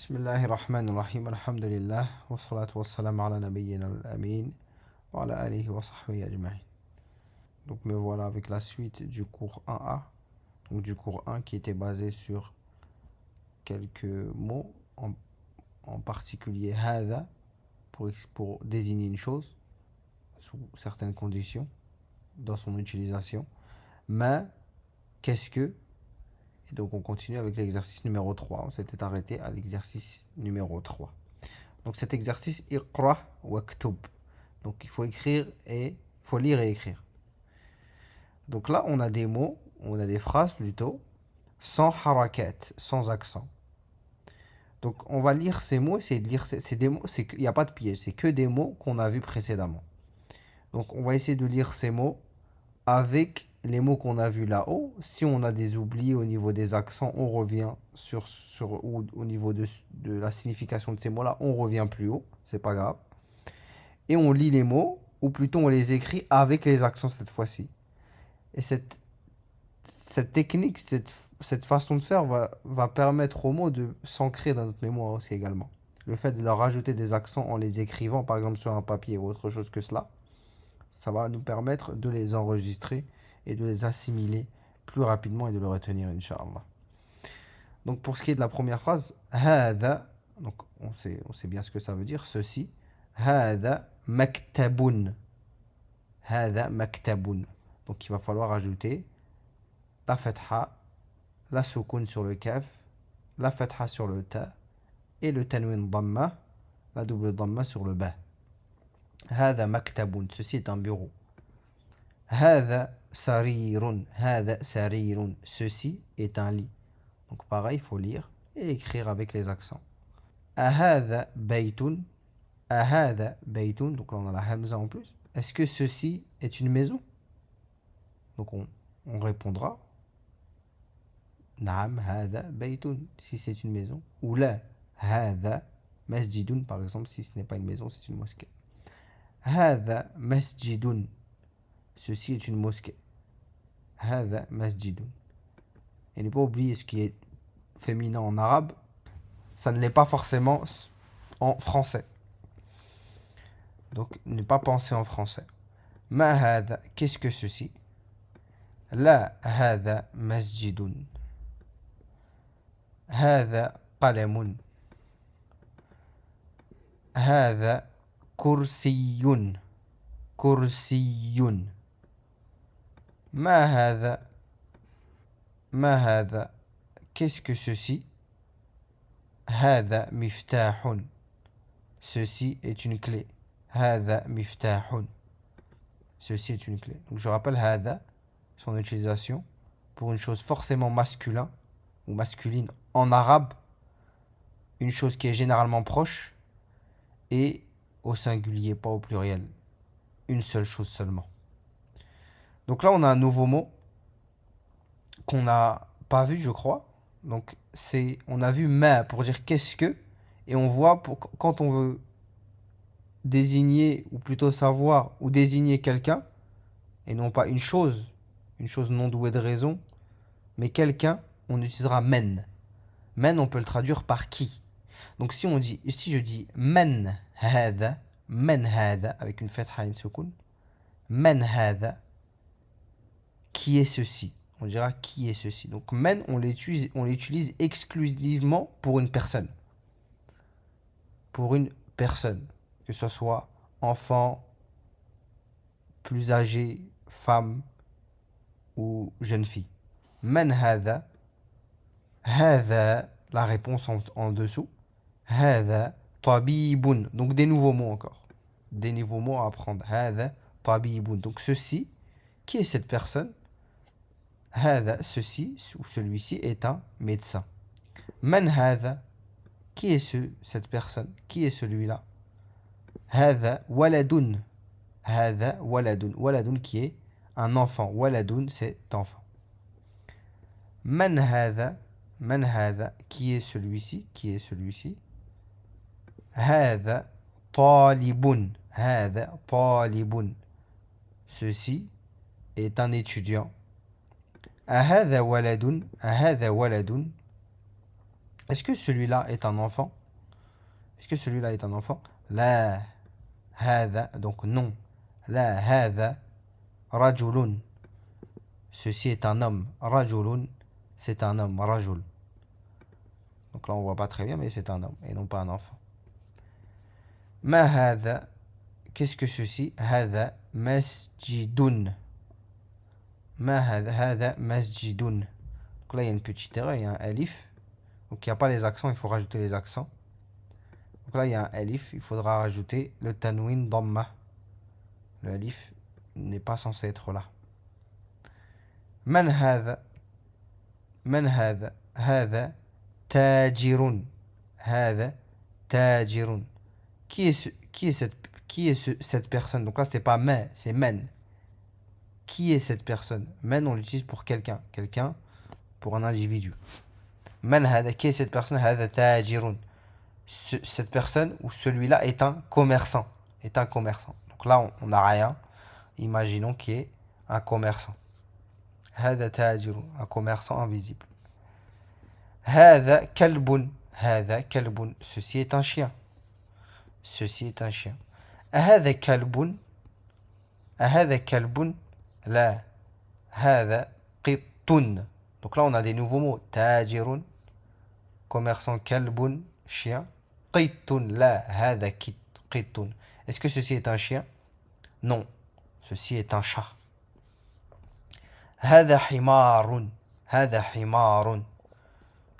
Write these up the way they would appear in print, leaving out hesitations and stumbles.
بسم الله الرحمن الرحيم الحمد لله والصلاة والسلام على نبينا الأمين وعلى آله وصحبه أجمعين. Donc me voilà avec la suite du cours 1A, donc du cours 1 qui était basé sur quelques mots, en particulier هذا pour désigner une chose sous certaines conditions dans son utilisation. Ma, qu'est-ce que? Et donc on continue avec l'exercice numéro 3. On s'était arrêté à l'exercice numéro 3. Donc cet exercice, iqra waktub. Donc il faut écrire et il faut lire et écrire. Donc là, on a des mots, on a des phrases plutôt, sans harakat, sans accent. Donc on va lire ces mots, essayer de lire c'est des mots, il n'y a pas de piège, c'est que des mots qu'on a vus précédemment. Donc on va essayer de lire ces mots avec les mots qu'on a vus là-haut. Si on a des oublis au niveau des accents, on revient ou au niveau de la signification de ces mots-là, on revient plus haut, c'est pas grave. Et on lit les mots, ou plutôt on les écrit avec les accents cette fois-ci. Et cette technique, cette façon de faire va permettre aux mots de s'ancrer dans notre mémoire aussi également. Le fait de leur rajouter des accents en les écrivant, par exemple sur un papier ou autre chose que cela, ça va nous permettre de les enregistrer et de les assimiler plus rapidement et de le retenir, Inch'Allah. Donc pour ce qui est de la première phrase, هذا, donc on sait bien ce que ça veut dire, ceci. هذا مكتب. هذا مكتب. Donc il va falloir ajouter la fatha, la soukoun sur le kaf, la fatha sur le ta et le tanwin dhamma, la double dhamma sur le ba. هذا مكتب. Ceci est un bureau. هذا سرير. هذا سرير. Ceci est un lit. Donc pareil, il faut lire et écrire avec les accents. أهذا بيت. أهذا بيت. Donc là on a la hamza en plus. Est-ce que ceci est une maison? Donc on répondra نعم هذا بيت si c'est une maison. Ou لا هذا مسجد par exemple si ce n'est pas une maison, c'est une mosquée. هذا مسجد. Ceci est une mosquée. هذا مسجد. Et ne pas oublier ce qui est féminin en arabe, ça ne l'est pas forcément en français. Donc ne pas penser en français. ما هذا, qu'est-ce que ceci? لا هذا مسجد. هذا قلم. هذا كرسي. كرسي. ما هذا. ما هذا, qu'est-ce que ceci? هذا مفتاح. Ceci est une clé. هذا مفتاح. Ceci est une clé. Donc je rappelle هذا, son utilisation pour une chose forcément masculin ou masculine en arabe, une chose qui est généralement proche et au singulier, pas au pluriel. Une seule chose seulement. Donc là, on a un nouveau mot qu'on n'a pas vu, je crois. Donc on a vu ma pour dire qu'est-ce que, et on voit quand on veut désigner, ou plutôt savoir ou désigner quelqu'un, et non pas une chose non douée de raison, mais quelqu'un, on utilisera men. Men, on peut le traduire par qui. Donc si je dis men hada, avec une fatha et une soukoun, men hada, qui est ceci? On dira qui est ceci. Donc men, on l'utilise exclusivement pour une personne. Pour une personne. Que ce soit enfant, plus âgé, femme ou jeune fille. Men hada. Hada, la réponse en dessous. Hada tabibun. Donc des nouveaux mots encore. Des nouveaux mots à apprendre. Hada tabibun. Donc ceci, qui est cette personne? Hada, ceci ou celui-ci est un médecin. Man hada, qui est cette personne? Qui est celui-là? Hada waladun. Hada waladun. Waladun qui est un enfant. Waladun, c'est enfant. Man hada. Man hada, qui est celui-ci? Qui est celui-ci? Hada talibun. Hada talibun. Ceci est un étudiant. Ahada waladun. Ahada waladun. Est-ce que celui-là est un enfant? Est-ce que celui-là est un enfant? La hada, donc non. La hada rajulun. Ceci est un homme. Rajulun, c'est un homme. Rajul. Donc là, on voit pas très bien, mais c'est un homme et non pas un enfant. Ma hada, qu'est-ce que ceci? Hada masjidun. Ma hada masjidun. Donc là, il y a une petite erreur, il y a un alif. Donc il n'y a pas les accents, il faut rajouter les accents. Donc là, il y a un alif, il faudra rajouter le tanwin dhamma. Le alif n'est pas censé être là. Man hada. Man hada. Hada tajirun. Hada tajirun. Cette personne? Donc là, c'est pas mais, c'est men. Qui est cette personne? Men, on l'utilise pour quelqu'un. Quelqu'un pour un individu. Man hada, qui est cette personne? Hada tajirun. Cette personne ou celui-là est un commerçant. Est un commerçant. Donc là, on n'a rien. Imaginons qu'il y ait un commerçant. Hada tajirun, un commerçant invisible. Hada kalbun. Hada kalbun. Ceci est un chien. Ceci est un chien. Hada kalbun. Hada kalbun. La. Hada qittun. Donc là, on a des nouveaux mots. Tajirun, commerçant. Kalbun, chien. Qittun, la. Hada qittun. Est-ce que ceci est un chien? Non. Ceci est un chat. Hada himarun. Hada himarun.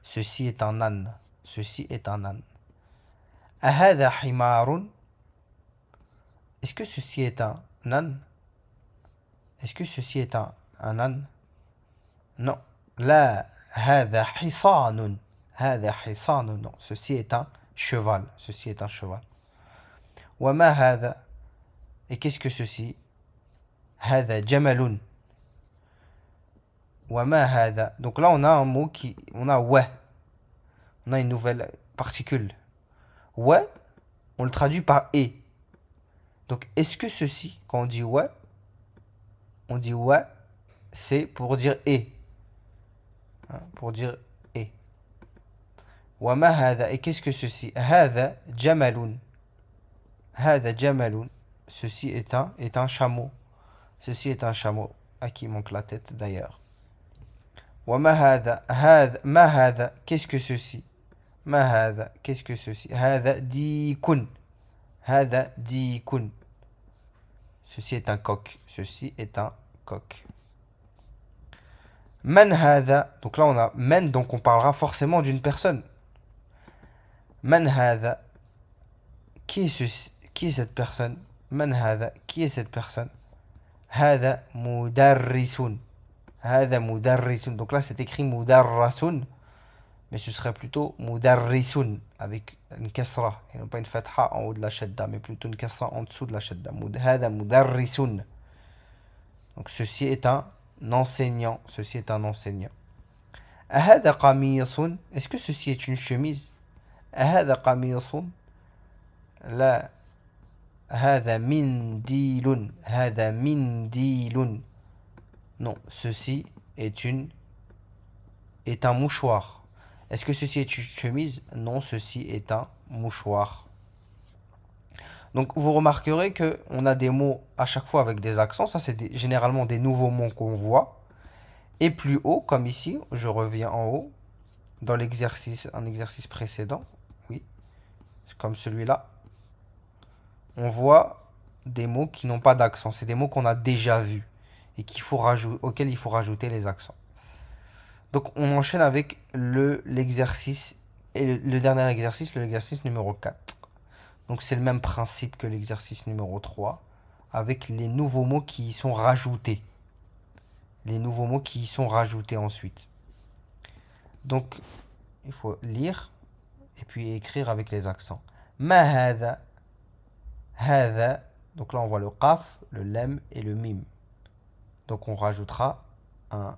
Ceci est un âne. Ceci est un âne. Hada himarun. Est-ce que ceci est un âne? Est-ce que ceci est un âne? Non. La. Hada hisanun. Hada hisanun. Non. Ceci est un cheval. Ceci est un cheval. Wa ma hada. Et qu'est-ce que ceci? Hada jamalun. Wa ma hada. Donc là, on a un mot qui. On a wa. On a une nouvelle particule. Wa, on le traduit par et. Donc, est-ce que ceci, quand on dit wa, c'est pour dire et. Hein, pour dire et. Wa ma hada. Et qu'est-ce que ceci? Hada jamalun. Hada jamalun. Ceci est un chameau. Ceci est un chameau. À qui manque la tête d'ailleurs. Wa ma hada. Ma hada. Qu'est-ce que ceci? Ma hada. Qu'est-ce que ceci? Hada dikun. Hada dikun. Ceci est un coq. Ceci est un coq. Man hada. Donc là on a man, donc on parlera forcément d'une personne. Man hada. Qui est cette personne? Man hada. Qui est cette personne? Hada mudarrisun. Hada mudarrisun. Donc là c'est écrit mudarrasun, mais ce serait plutôt mudarrisun avec une kasra et non pas une fatha en haut de la shadda, mais plutôt une kasra en dessous de la shadda. Hada mudarrisun. Donc ceci est un enseignant. Ceci est un enseignant. Ahada qamisun. Est-ce que ceci est une chemise? Ahada qamisun. La. Hada mindilun. Hada mindilun. Non, ceci est un mouchoir. Est-ce que ceci est une chemise? Non, ceci est un mouchoir. Donc vous remarquerez qu'on a des mots à chaque fois avec des accents. Ça, c'est généralement des nouveaux mots qu'on voit. Et plus haut, comme ici, je reviens en haut, dans l'exercice, un exercice précédent, oui, comme celui-là, on voit des mots qui n'ont pas d'accent. C'est des mots qu'on a déjà vus et auxquels il faut rajouter les accents. Donc on enchaîne avec l'exercice, et le dernier exercice, l'exercice numéro 4. Donc c'est le même principe que l'exercice numéro 3, avec les nouveaux mots qui y sont rajoutés. Les nouveaux mots qui y sont rajoutés ensuite. Donc, il faut lire et puis écrire avec les accents. Ma hada. Hada. Donc là, on voit le qaf, le lem et le mim. Donc on rajoutera un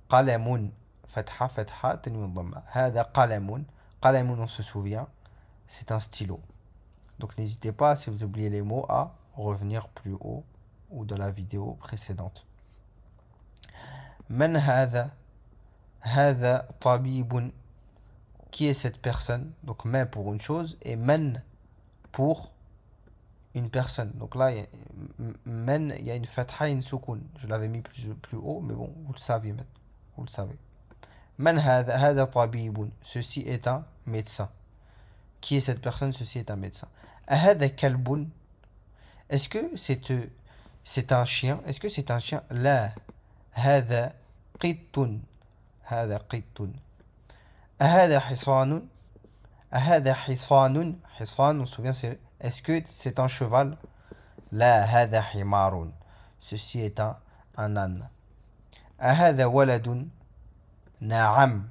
qalamun. Fatha, fatha, tanwin dhamma. Hada qalamun. Qalamun, on se souvient, c'est un stylo. Donc n'hésitez pas, si vous oubliez les mots, à revenir plus haut ou dans la vidéo précédente. Man hada. Hada tabibun. qui est cette personne. Donc ma pour une chose et man pour une personne. Donc là, man, il y a une fatha et une soukoun. Je l'avais mis plus haut, mais bon, vous le savez maintenant. Vous le savez. Man hada tabibun. Ceci est un médecin. Qui est cette personne? Ceci est un médecin. Hada kalbun. Est-ce que c'est un chien? Est-ce que c'est un chien? La. Hada qittun. Hada qittun. Hada hisanun. Hada hisanun. Hisan, on se souvient, c'est est-ce que c'est un cheval? La hada himarun. Ceci est un âne. Hada waladun. Na'am.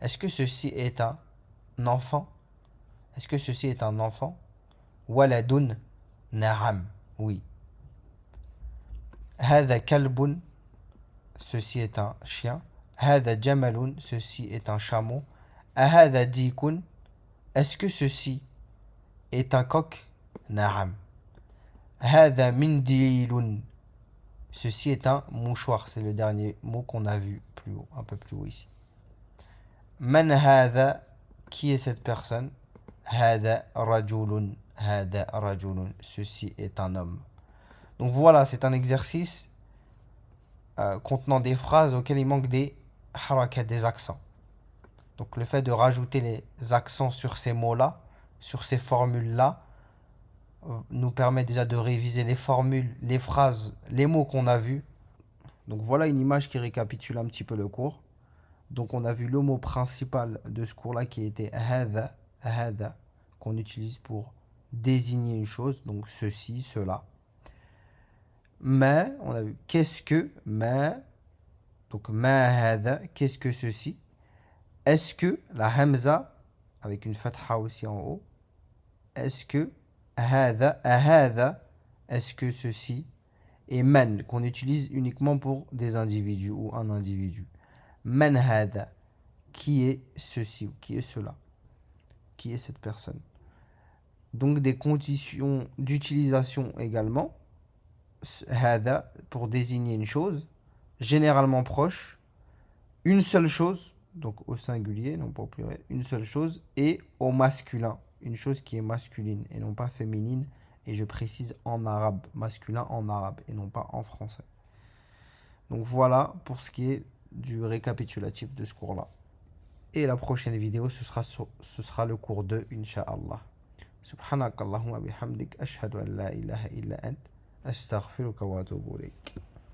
Est-ce que ceci est un enfant? Est-ce que ceci est un enfant? Waladun. Na'am. Oui. Hada kalbun. Ceci est un chien. Hada jamalun. Ceci est un chameau. Hada dikun. Est-ce que ceci est un coq? Na'am. Hada mindilun. Ceci est un mouchoir. C'est le dernier mot qu'on a vu plus haut, un peu plus haut ici. Man hada. Qui est cette personne? Hada rajulun. Hada rajulun. Ceci est un homme. Donc voilà, c'est un exercice contenant des phrases auxquelles il manque des harakat, des accents. Donc le fait de rajouter les accents sur ces mots-là, sur ces formules-là, nous permet déjà de réviser les formules, les phrases, les mots qu'on a vus. Donc voilà une image qui récapitule un petit peu le cours. Donc on a vu le mot principal de ce cours-là qui était hada, hada, qu'on utilise pour désigner une chose, donc ceci, cela. Ma, on a vu qu'est-ce que, ma, donc ma hada, qu'est-ce que ceci. Est-ce que, la hamza, avec une fatha aussi en haut, est-ce que, hada, ahada, est-ce que ceci, et man, qu'on utilise uniquement pour des individus ou un individu. Man hada, qui est ceci ou qui est cela, qui est cette personne. Donc des conditions d'utilisation également. Hada pour désigner une chose, généralement proche, une seule chose, donc au singulier, non pas au pluriel, une seule chose, et au masculin, une chose qui est masculine et non pas féminine, et je précise en arabe, masculin en arabe et non pas en français. Donc voilà pour ce qui est du récapitulatif de ce cours-là. Et la prochaine vidéo, ce sera le cours 2, Inch'Allah. Subhanakallahumma bihamdik, ashhadu an la ilaha illa ant, astaghfiruka wa atubu ilayk.